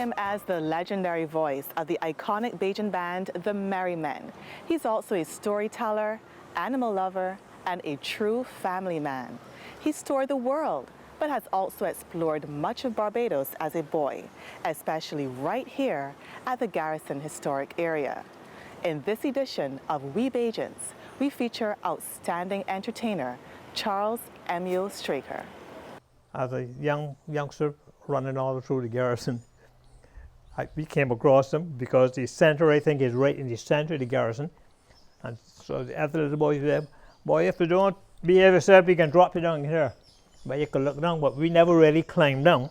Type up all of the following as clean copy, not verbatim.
him as the legendary voice of the iconic Bajan band, the Merrymen. He's also a storyteller, animal lover, and a true family man. He's toured the world, but has also explored much of Barbados as a boy, especially right here at the Garrison Historic Area. In this edition of We Bajans, we feature outstanding entertainer Charles Emile Straker. As a youngster running all through the Garrison, we came across them because the center, I think, is right in the center of the Garrison. And so the other little boy said, "Boy, if you don't behave yourself, we can drop you down here." But you could look down, but we never really climbed down.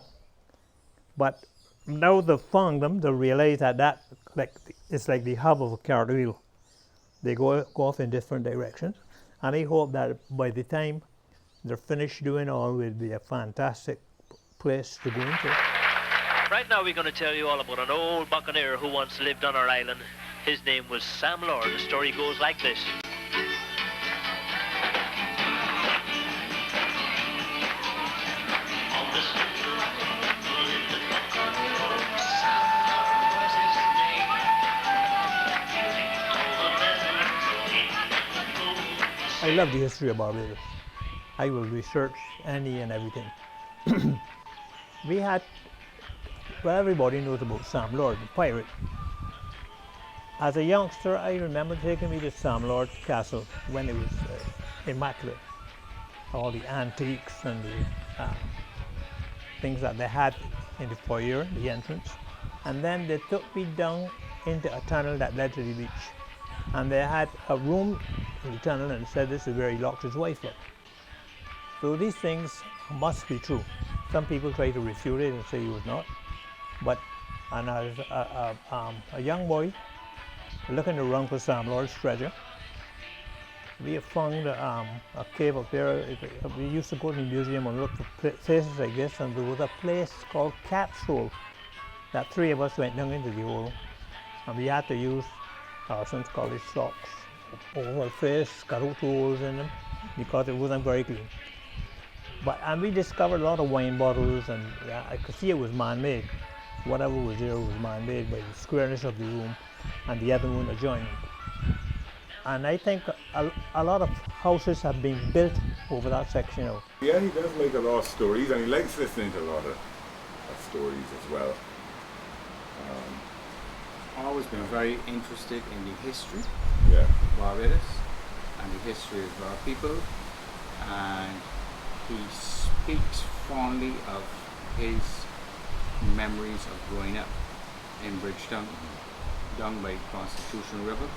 But now they found them, they realize that it's like the hub of a carriage wheel. They go off in different directions. And I hope that by the time they're finished doing all, it will be a fantastic place to go into. Right now we're going to tell you all about an old Buccaneer who once lived on our island. His name was Sam Lord. The story goes like this. I love the history of Barbados. I will research any and everything. Well, everybody knows about Sam Lord, the pirate. As a youngster, I remember taking me to Sam Lord's castle when it was immaculate. All the antiques and the things that they had in the foyer, the entrance. And then they took me down into a tunnel that led to the beach. And they had a room in the tunnel and said this is where he locked his wife up. So these things must be true. Some people try to refute it and say he was not. But and as a young boy looking around for Sam Lord's treasure, we have found a cave up there. We used to go to the museum and look for places like this, and there was a place called Cat's Hole that three of us went down into the hole, and we had to use Parsons College socks over our face, got out holes in them because it wasn't very clean. And we discovered a lot of wine bottles, and I could see it was man-made. Whatever was there was man-made by the squareness of the room and the other one adjoining. And I think a lot of houses have been built over that section now. Yeah, he does make a lot of stories, and he likes listening to a lot of stories as well. I've always been very interested in the history Yeah. of Barbados and the history of our people, and he speaks fondly of his memories of growing up in Bridgetown, down by Constitutional River.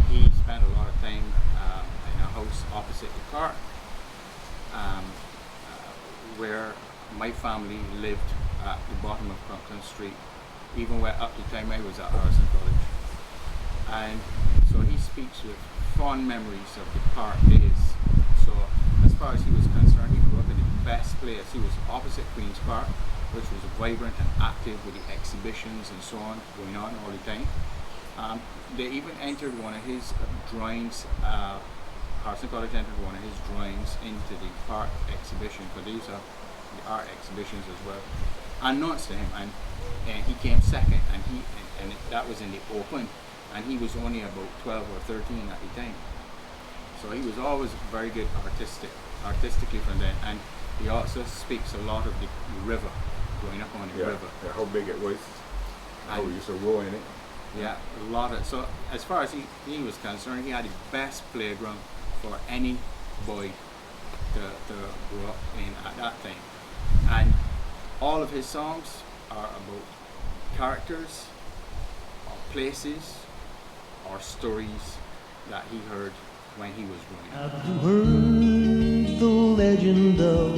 He spent a lot of time in a house opposite the park, where my family lived at the bottom of Conklin Street, even up to the time I was at Harrison College. And so he speaks with fond memories of the park days. So as far as he was concerned, he grew up in the best place. He was opposite Queen's Park, which was vibrant and active with the exhibitions and so on going on all the time. They even entered one of his drawings, Harrison College entered one of his drawings into the park exhibition, because these are the art exhibitions as well, unknowns to him, and he came second, and that was in the open, and he was only about 12 or 13 at the time. So he was always very good artistically from then, and he also speaks a lot of the river, growing up on the river. Yeah, how big it was, how we used to row in it. Yeah, a lot of, so as far as he was concerned, he had the best playground for any boy to grow up in at that time. And all of his songs are about characters, or places, or stories that he heard when he was growing up. I've heard the legend of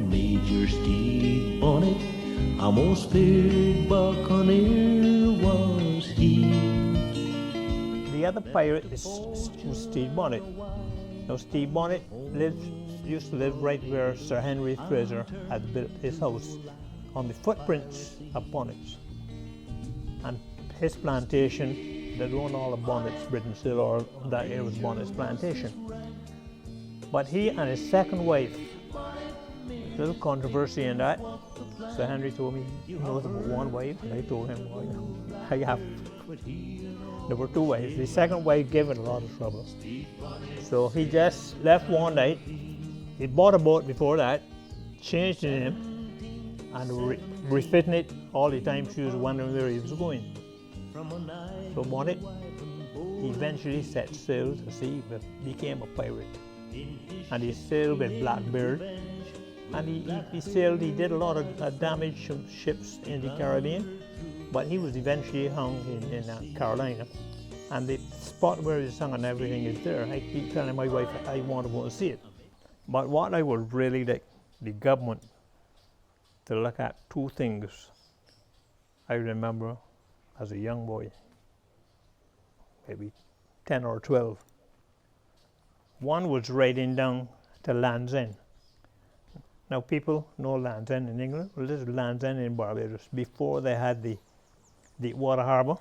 Major Steve Bonnet, a most feared Buccaneer was he. The other pirate is Steve Bonnet. Now Steve Bonnet used to live right where Sir Henry Fraser had built his house, on the footprints of bonnets. And his plantation, they own all the bonnets, Britain still, or that it was Bonnet's plantation. But he and his second wife, little controversy in that, So Henry told me he knows about one wife, and I told him, well, I have. There were two wives. The second wife gave it a lot of trouble. So he just left one night. He bought a boat before that, changed the name, and refitting it all the time she was wondering where he was going. So bought it. He eventually set sail to sea, but became a pirate. And he sailed with Blackbeard. And he sailed, he did a lot of damage to ships in the Caribbean, but he was eventually hung in Carolina. And the spot where he's hung and everything is there. I keep telling my wife I want to go and see it. But what I would really like the government to look at, two things I remember as a young boy, maybe 10 or 12. One was riding down to Land's End. Now people know Land's End in England. Well, this is Land's End in Barbados. Before they had the water harbour,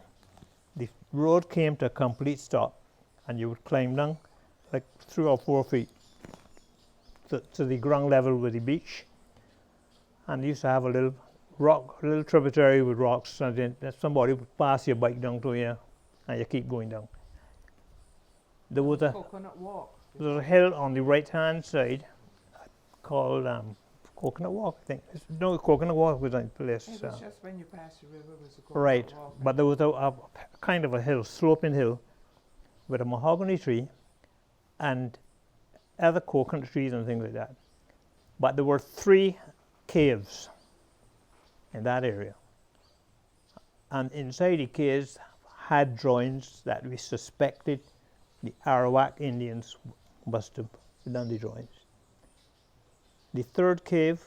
the road came to a complete stop, and you would climb down like 3 or 4 feet to the ground level with the beach. And you used to have a little tributary with rocks, and then somebody would pass your bike down to you, and you keep going down. There was a Coconut Walk. there was a hill on the right-hand side called Coconut Walk, I think. No, Coconut Walk was in place. It was just when you pass the river, was a coconut Right, walk. but there was a kind of a hill, sloping hill, with a mahogany tree and other coconut trees and things like that. But there were 3 caves in that area. And inside the caves had drawings that we suspected the Arawak Indians must have done the drawings. The 3rd cave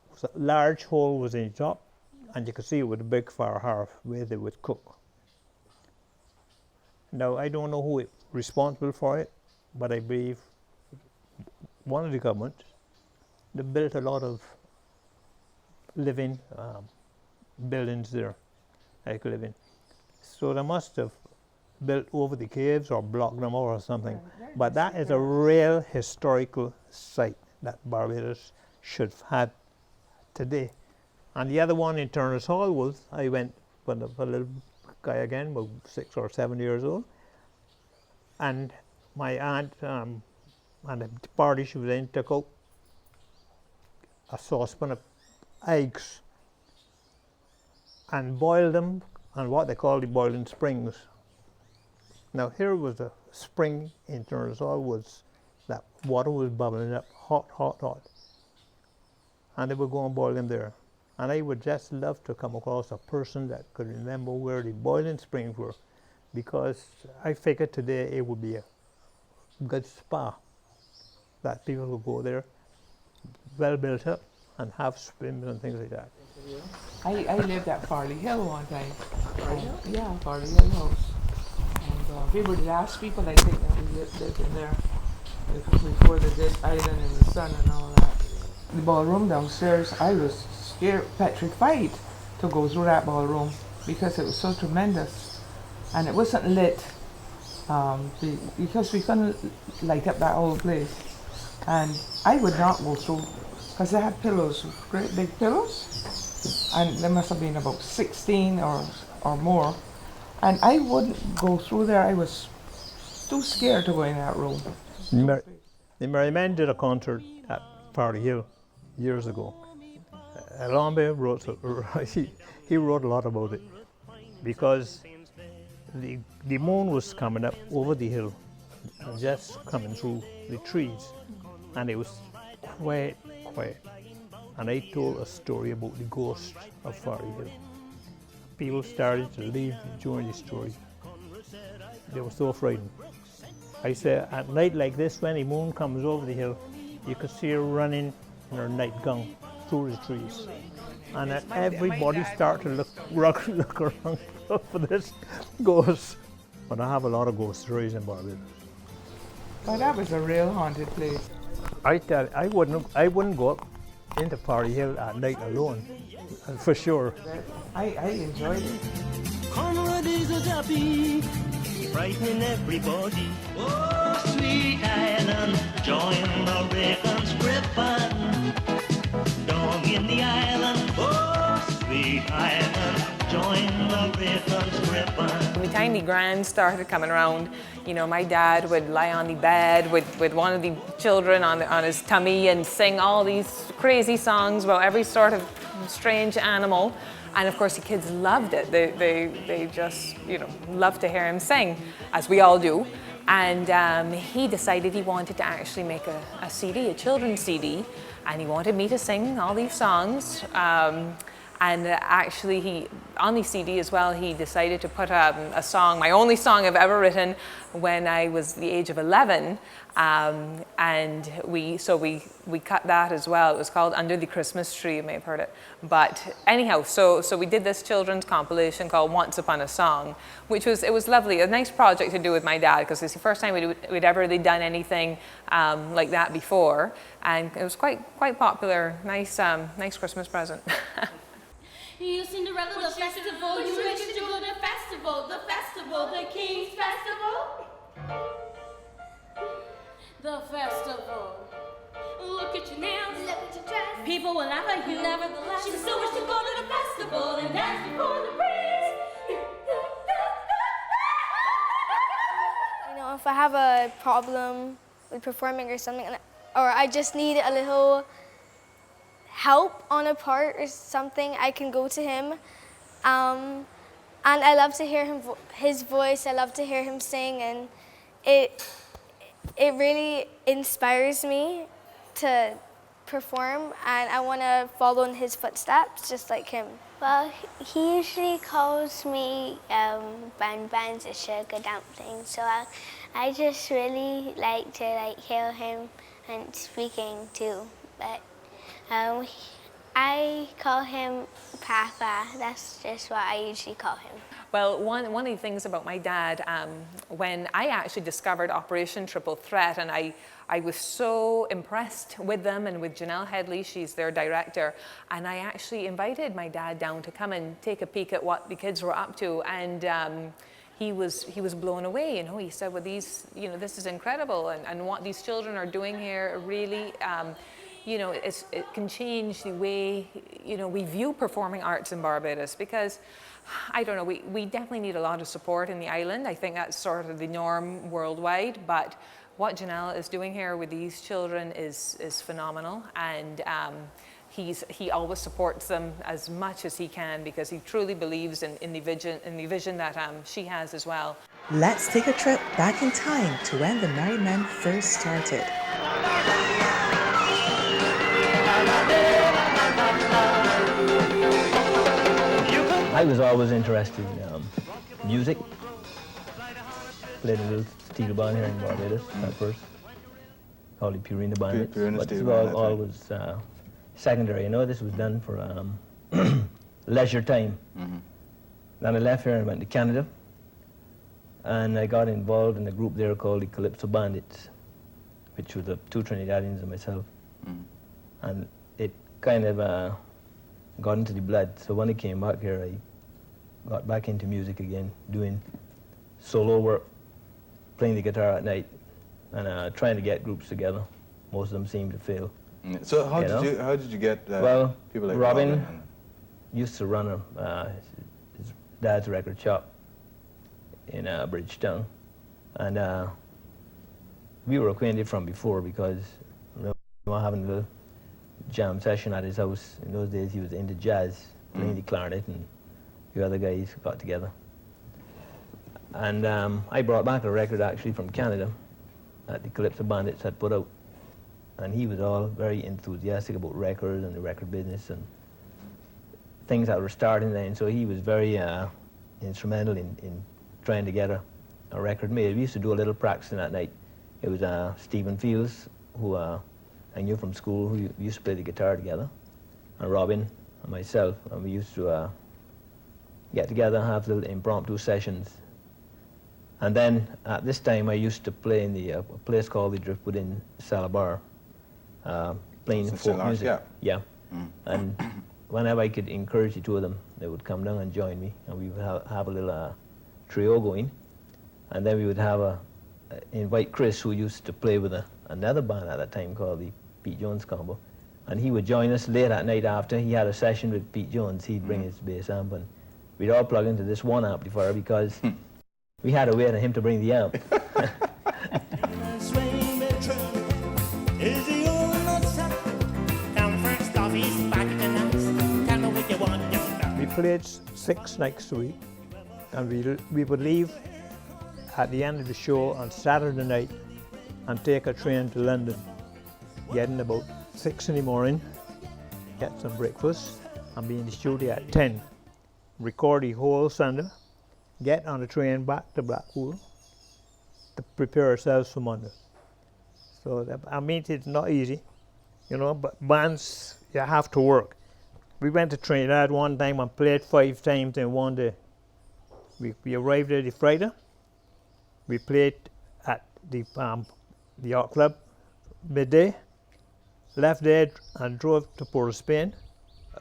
was a large hole was in the top, and you could see it with a big fire hearth where they would cook. Now I don't know who is responsible for it, but I believe one of the government, they built a lot of living buildings there, I could live in. So they must have built over the caves or blocked them or something. But that is a real historical site that Barbados should have had today. And the other one in Turner's Hall was, I went when a little guy again, about 6 or 7 years old, and my aunt and the party she was in took out a saucepan of eggs and boiled them on what they call the boiling springs. Now here was a spring in Turner's Hall, was that water was bubbling up, hot, hot, hot. And they would go and boil them there. And I would just love to come across a person that could remember where the boiling springs were, because I figured today it would be a good spa that people would go there, well built up, and have swims and things like that. I lived at Farley Hill one time. Yeah, Farley Hill House. And we were the last people, I think, that we lived in there. Because before they did Island in the Sun and all that. The ballroom downstairs, I was scared, petrified to go through that ballroom because it was so tremendous. And it wasn't lit because we couldn't light up that whole place. And I would not go through because they had pillows, great big pillows. And there must have been about 16 or more. And I wouldn't go through there. I was too scared to go in that room. The Merrymen did a concert at Farley Hill years ago. Alambe wrote, he wrote a lot about it because the moon was coming up over the hill, just coming through the trees, and it was quiet, quiet. And I told a story about the ghost of Farley Hill. People started to leave during the story. They were so frightened. I said, at night like this, when the moon comes over the hill, you could see her running in her nightgown through the trees. And everybody started to look around for this ghost. But I have a lot of ghost stories in Barbados. But that was a real haunted place. I wouldn't go up into Farley Hill at night alone, for sure. I enjoyed it. Conrad is a happy, frightening everybody. Oh, sweet island, join the Reagan's grip on. Dog in the island, oh sweet island, join the rhythm's ribbon. By the time the grand started coming around, you know, my dad would lie on the bed with one of the children on his tummy and sing all these crazy songs about every sort of strange animal. And of course the kids loved it. They just, you know, loved to hear him sing, as we all do. And he decided he wanted to actually make a CD, a children's CD, and he wanted me to sing all these songs. And actually, on the CD as well, he decided to put a song, my only song I've ever written, when I was the age of 11. And we cut that as well. It was called Under the Christmas Tree, you may have heard it. But anyhow, so we did this children's compilation called Once Upon a Song, which was lovely, a nice project to do with my dad, because it's the first time we'd ever really done anything like that before. And it was quite popular, nice Christmas present. You Cinderella, the festival, you wish to go to the festival, the King's Festival. The festival. Look at you now, look at your dress. People will laugh at you, nevertheless. She still wish to go to the festival and dance before the breeze. You know, if I have a problem with performing or something, or I just need a little help on a part or something, I can go to him. And I love to hear his voice, I love to hear him sing, and it really inspires me to perform, and I want to follow in his footsteps just like him. Well, he usually calls me Bans a sugar dumpling, so I just really like to hear him and speaking too. But I call him Papa. That's just what I usually call him. Well, one of the things about my dad, when I actually discovered Operation Triple Threat, and I was so impressed with them and with Janelle Headley, she's their director, and I actually invited my dad down to come and take a peek at what the kids were up to, and he was blown away. You know, he said, "Well, these, you know, this is incredible, and what these children are doing here really." You know, it can change the way, you know, we view performing arts in Barbados, because, I don't know, we definitely need a lot of support in the island. I think that's sort of the norm worldwide, but what Janelle is doing here with these children is phenomenal, and he always supports them as much as he can, because he truly believes in the vision that she has as well. Let's take a trip back in time to when the Merrymen first started. I was always interested in music. Played a little steel band here in Barbados at first, called the Purina Band. But this was always secondary. You know, this was done for leisure time. Then I left here and went to Canada, and I got involved in a group there called the Calypso Bandits, which was the two Trinidadians and myself. And it kind of got into the blood. So when I came back here, I got back into music again, doing solo work, playing the guitar at night, and trying to get groups together. Most of them seemed to fail. So how did you get well, people like Robin used to run his dad's record shop in Bridgetown, and we were acquainted from before, because we were having a jam session at his house. In those days he was into jazz, playing the clarinet, and the other guys got together. And I brought back a record actually from Canada that the Calypso Bandits had put out, and he was all very enthusiastic about records and the record business and things that were starting then, so he was very instrumental in trying to get a record made. We used to do a little practicing at night. It was Stephen Fields, who I knew from school, who used to play the guitar together, and Robin and myself, and we used to get together and have little impromptu sessions. And then at this time I used to play in the a place called the Driftwood in Salabar, playing folk music. Yeah. And whenever I could encourage the two of them, they would come down and join me, and we would have a little trio going. And then we would have invite Chris, who used to play with another band at that time called the Pete Jones Combo, And he would join us late at night after he had a session with Pete Jones. He'd bring his bass amp, and we'd all plug into this one amplifier because we had to wait for him to bring the amp. We played 6 nights a week, and we would leave at the end of the show on Saturday night and take a train to London, getting about 6 in the morning, get some breakfast, and be in the studio at 10, record the whole Sunday, get on the train back to Blackpool to prepare ourselves for Monday. So, I mean, it's not easy, you know, but bands, you have to work. We went to Trinidad one time and played 5 times in one day. We arrived there the Friday. We played at the yacht club midday, left there and drove to Port of Spain,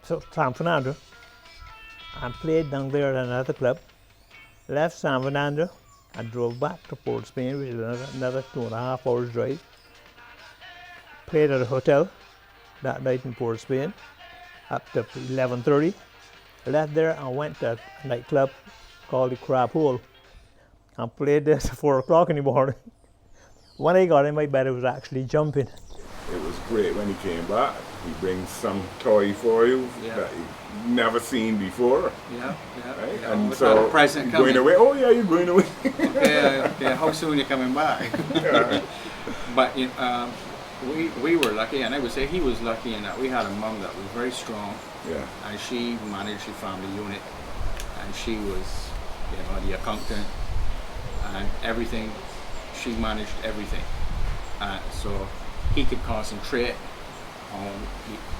San Fernando, and played down there at another club. Left San Fernando and drove back to Port of Spain, which is another 2.5 hours drive. Played at a hotel that night in Port of Spain up to 11:30. Left there and went to a nightclub called the Crab Hole and played there till 4 o'clock in the morning. When I got in my bed, I was actually jumping. It was great when he came back. He brings some toy for you that you've never seen before. Yeah. Right? Yeah, And without so a present you're coming. going away. Oh yeah, you're going away. yeah. How soon are you coming back? Yeah. But we were lucky, and I would say he was lucky in that we had a mum that was very strong. Yeah. And she managed the family unit, and she was, the accountant and everything. She managed everything, so he could concentrate on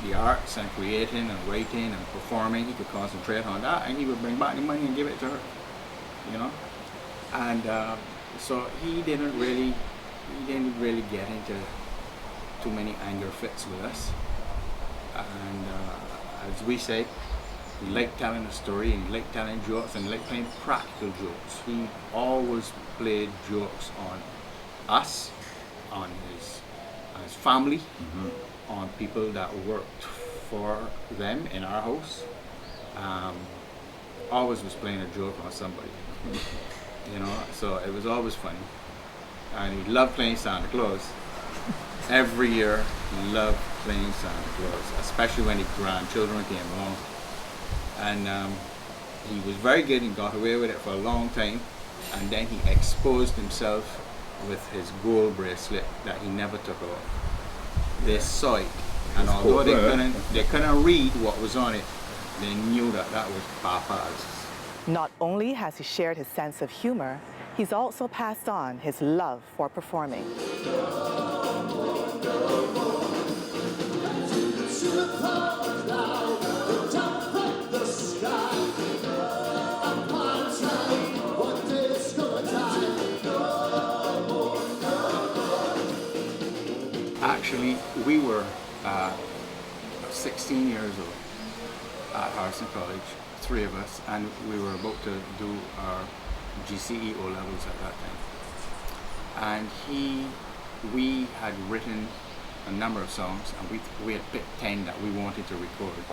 the arts and creating and writing and performing. He could concentrate on that, and he would bring back the money and give it to her, And so he didn't really get into too many anger fits with us. And as we say, he liked telling a story, and he liked telling jokes, and he liked playing practical jokes. He always played jokes on us, on his family, on people that worked for them in our house. Always was playing a joke on somebody, so it was always funny. And he loved playing Santa Claus. Every year he loved playing Santa Claus, especially when his grandchildren came along. And he was very good and got away with it for a long time. And then he exposed himself with his gold bracelet that he never took off. They saw it, and although they couldn't read what was on it, they knew that was Papa's. Not only has he shared his sense of humor, he's also passed on his love for performing. Actually, we were 16 years old at Harrison College, 3 of us, and we were about to do our GCE O-levels at that time. And we had written a number of songs, and we had picked 10 that we wanted to record.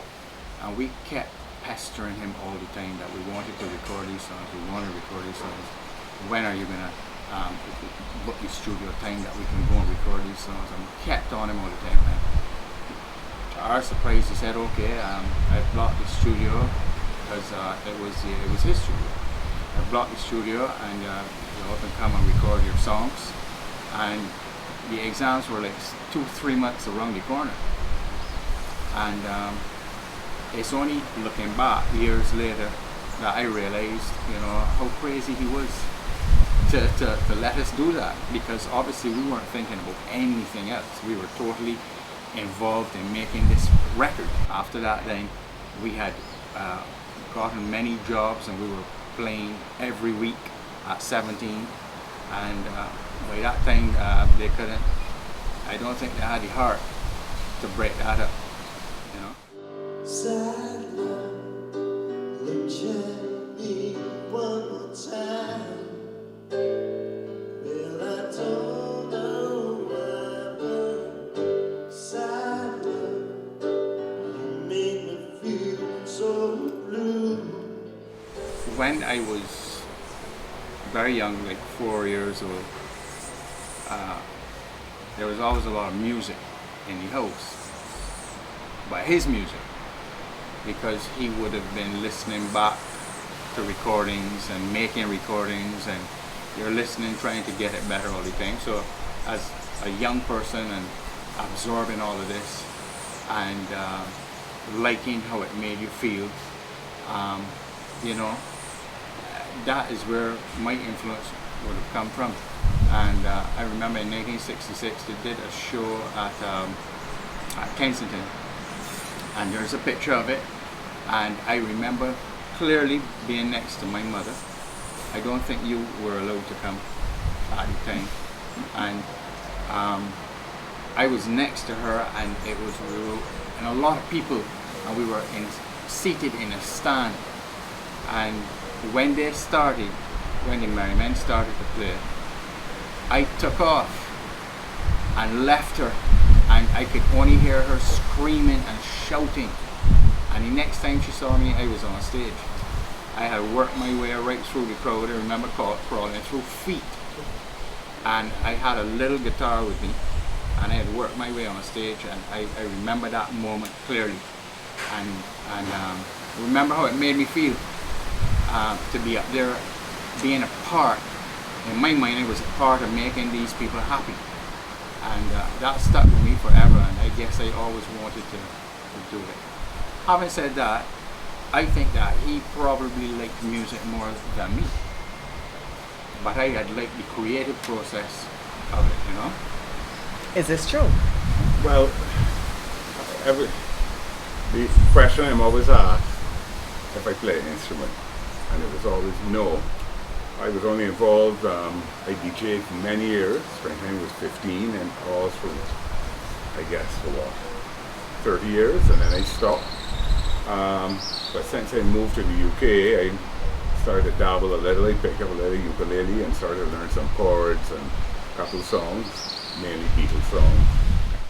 And we kept pestering him all the time that we wanted to record these songs, When are you gonna book the studio time that we can go and record these songs? And we kept on him all the time. And to our surprise, he said, okay, I blocked the studio because it was his studio. I blocked the studio, and you all can come and record your songs. And the exams were like 2-3 months around the corner. And it's only looking back years later that I realized, how crazy he was to let us do that, because obviously we weren't thinking about anything else. We were totally involved in making this record. After that, then we had gotten many jobs, and we were playing every week at 17, and by that time I don't think they had the heart to break that up, Sad love, look at me one more time. Well, I don't know why, but sad love, when I was very young, like 4 years old, there was always a lot of music in the house, but his music, because he would have been listening back to recordings and making recordings, and you're listening, trying to get it better all the time. So as a young person and absorbing all of this and liking how it made you feel, you know, that is where my influence would have come from. And I remember in 1966 they did a show at Kensington, and there's a picture of it, and I remember clearly being next to my mother. I don't think you were allowed to come at the time, and I was next to her, and it was and a lot of people, and we were seated in a stand. And when they started, when the Merrymen started to play, I took off and left her, and I could only hear her screaming and shouting. And the next time she saw me, I was on stage. I had worked my way right through the crowd. I remember crawling through feet, and I had a little guitar with me, and I had worked my way on stage, and I remember that moment clearly, and remember how it made me feel to be up there, being a part. In my mind, I was a part of making these people happy, and that stuck with me forever, and I guess I always wanted to do it. Having said that, I think that he probably liked music more than me, but I had liked the creative process of it, you know? Is this true? Well, the question I'm always asked if I play an instrument, and it was always no. I was only involved, I DJ'd for many years, by the time I was 15, and all through, I guess, for what, 30 years, and then I stopped. But since I moved to the UK, I started to dabble a little. I picked up a little ukulele and started to learn some chords and a couple of songs, mainly Beatles songs.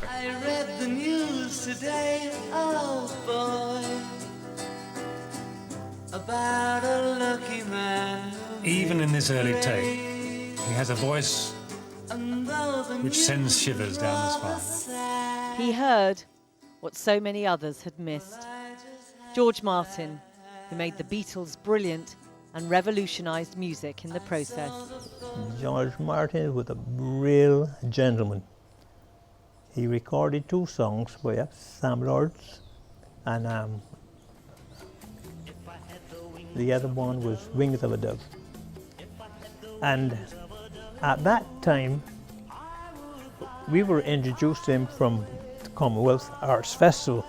I read the news today, oh boy, about a lucky man. Even in this early tape, he has a voice which sends shivers down the spine. He heard what so many others had missed. George Martin, who made the Beatles brilliant and revolutionised music in the process. George Martin was a real gentleman. He recorded 2 songs by Sam Lords, and the other one was Wings of a Dove. And at that time, we were introduced to him from the Commonwealth Arts Festival.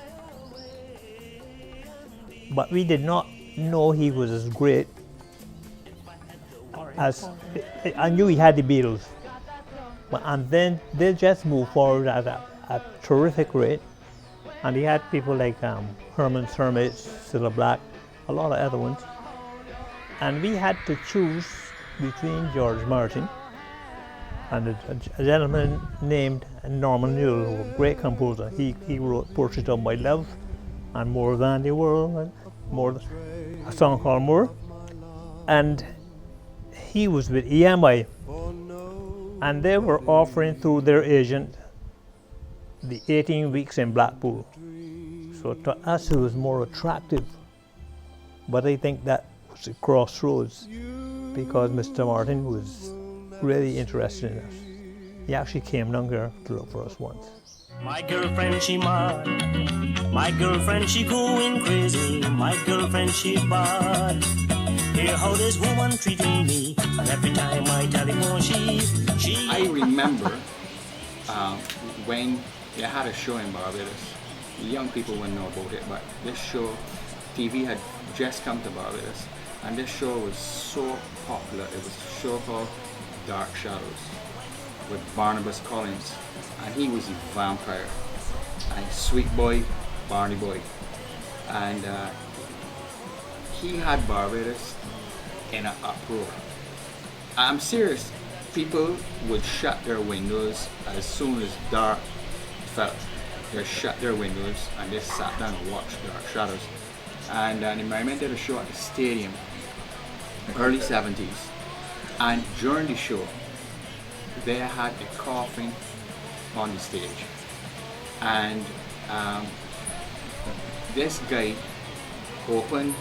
But we did not know he was as great as, I knew he had the Beatles. And then they just moved forward at a terrific rate. And he had people like Herman's Hermits, Cilla Black, a lot of other ones. And we had to choose between George Martin and a gentleman named Norman Newell, who was a great composer. He wrote Portrait of My Love and More Than the World, and a song called More. And he was with EMI, and they were offering through their agent the 18 weeks in Blackpool. So to us it was more attractive, but I think that was a crossroads, because Mr. Martin was really interested in us. He actually came down here to look for us once. My girlfriend, she mad. My girlfriend, she going crazy. My girlfriend, she bad. Hear how this woman treating me, and every time I telephone, she. I remember when they had a show in Barbados. The young people wouldn't know about it, but this show, TV had just come to Barbados, and this show was so popular. It was a show called Dark Shadows with Barnabas Collins, and he was a vampire, and Sweet Boy, Barney Boy, and he had Barbados in an uproar. I'm serious. People would shut their windows as soon as dark fell. They shut their windows and they sat down and watched Dark Shadows. And the Merrymen did a show at the stadium, early 70s. And during the show, they had a coffin on the stage. And this guy opened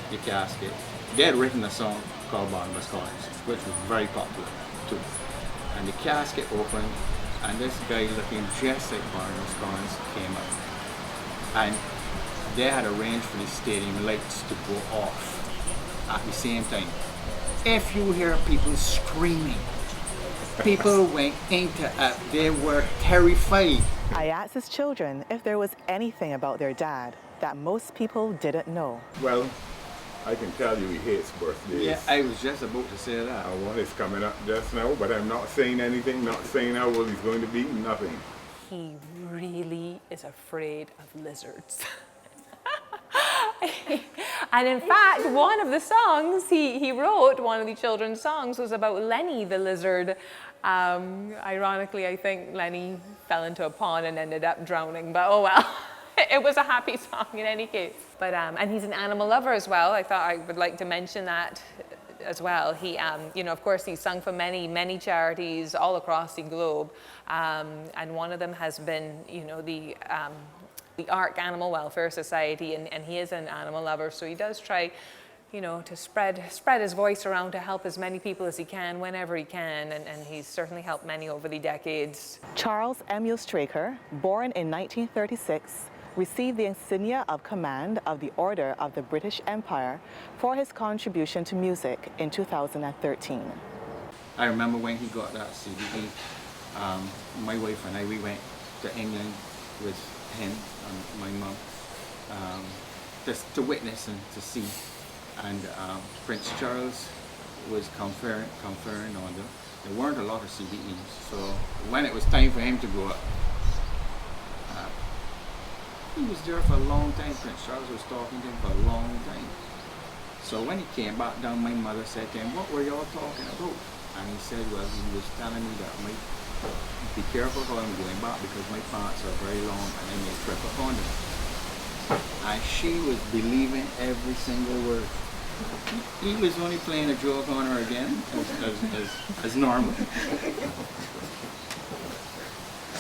the casket. They had written a song called Barbados, which was very popular too. And the casket opened, and this guy looking just like Barbados came up. And they had arranged for the stadium lights to go off at the same time. If you hear people screaming, people went into it, they were terrified. I asked his children if there was anything about their dad that most people didn't know. Well, I can tell you he hates birthdays. Yeah, I was just about to say that. One is coming up just now, but I'm not saying anything, not saying how old he's going to be, nothing. He really is afraid of lizards. And in fact, one of the songs he wrote, one of the children's songs, was about Lenny the lizard. Ironically, I think Lenny fell into a pond and ended up drowning, but oh well. It was a happy song in any case. But, and he's an animal lover as well. I thought I would like to mention that as well. He, you know, of course, he's sung for many, many charities all across the globe. And one of them has been, you know, the ARC Animal Welfare Society, and he is an animal lover, so he does try, you know, to spread his voice around to help as many people as he can whenever he can, and he's certainly helped many over the decades. Charles Emile Straker, born in 1936, received the insignia of command of the Order of the British Empire for his contribution to music in 2013. I remember when he got that CDE, my wife and I, we went to England with him and my mum, just to witness and to see. And Prince Charles was conferring on them. There weren't a lot of CDEs, so when it was time for him to go up, he was there for a long time. Prince Charles was talking to him for a long time. So when he came back down, my mother said to him, "What were y'all talking about?" And he said, "Well, he was telling me that I might be careful how I'm going back because my pants are very long and I may trip upon them." And she was believing every single word. He was only playing a joke on her again, as normal.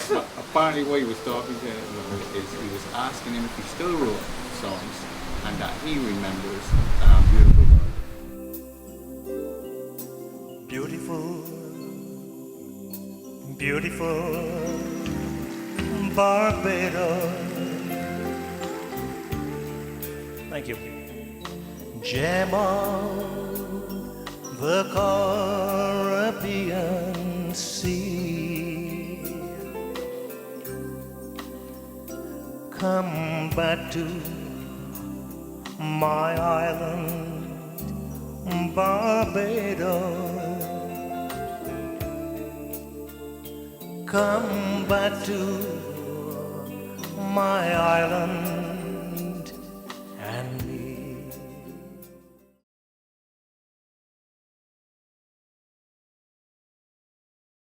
But apparently what he was talking to him is he was asking him if he still wrote songs and that he remembers Beautiful Beautiful, beautiful Barbados. Thank you. Gem of the Caribbean Sea. Come back to my island, Barbados. Come back to my island and